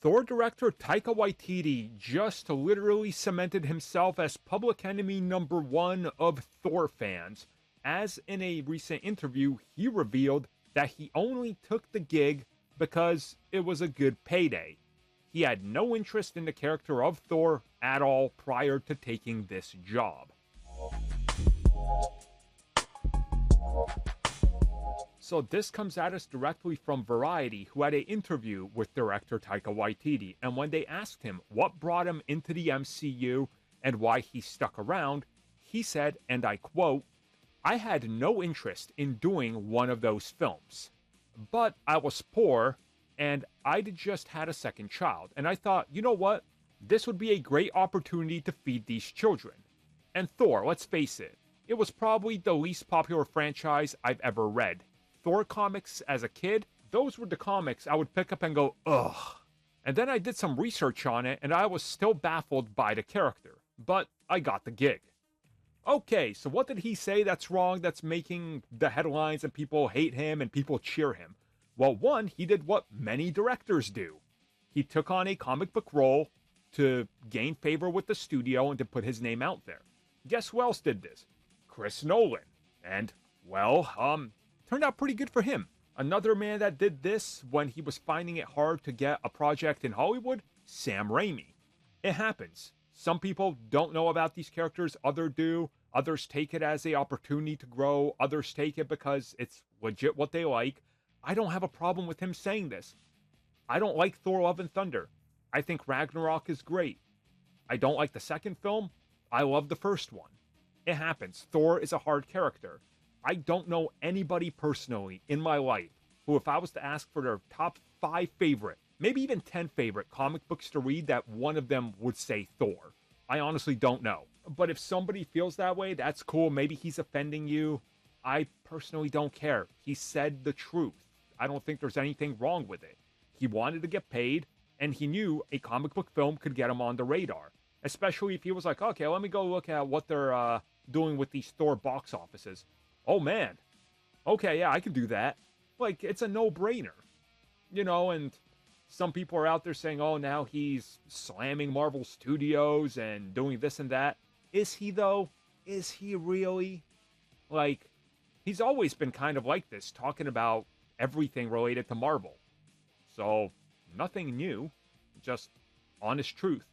Thor director Taika Waititi just literally cemented himself as public enemy number one of Thor fans, as in a recent interview he revealed that he only took the gig because it was a good payday. He had no interest in the character of Thor at all prior to taking this job. So this comes at us directly from Variety, who had an interview with director Taika Waititi, and when they asked him what brought him into the MCU and why he stuck around, he said, and I quote, "I had no interest in doing one of those films. But I was poor, and I'd just had a second child, and I thought, you know what? This would be a great opportunity to feed these children. And Thor, let's face it, it was probably the least popular franchise I've ever read. Thor comics as a kid, those were the comics I would pick up and go, ugh. And then I did some research on it, and I was still baffled by the character. But I got the gig." Okay, so what did he say that's wrong that's making the headlines and people hate him and people cheer him? Well, one, he did what many directors do. He took on a comic book role to gain favor with the studio and to put his name out there. Guess who else did this? Chris Nolan. And, well, turned out pretty good for him. Another man that did this when he was finding it hard to get a project in Hollywood, Sam Raimi. It happens. Some people don't know about these characters, others do. Others take it as an opportunity to grow. Others take it because it's legit what they like. I don't have a problem with him saying this. I don't like Thor Love and Thunder. I think Ragnarok is great. I don't like the second film. I love the first one. It happens. Thor is a hard character. I don't know anybody personally in my life who, if I was to ask for their top 5 favorite, maybe even 10 favorite comic books to read, that one of them would say Thor. I honestly don't know. But if somebody feels that way, that's cool. Maybe he's offending you. I personally don't care. He said the truth. I don't think there's anything wrong with it. He wanted to get paid, and he knew a comic book film could get him on the radar. Especially if he was like, okay, let me go look at what they're doing with these Thor box offices. Oh man, okay, yeah, I can do that. Like, it's a no-brainer. You know, and some people are out there saying, oh, now he's slamming Marvel Studios and doing this and that. Is he, though? Is he really? Like, he's always been kind of like this, talking about everything related to Marvel. So, nothing new, just honest truth.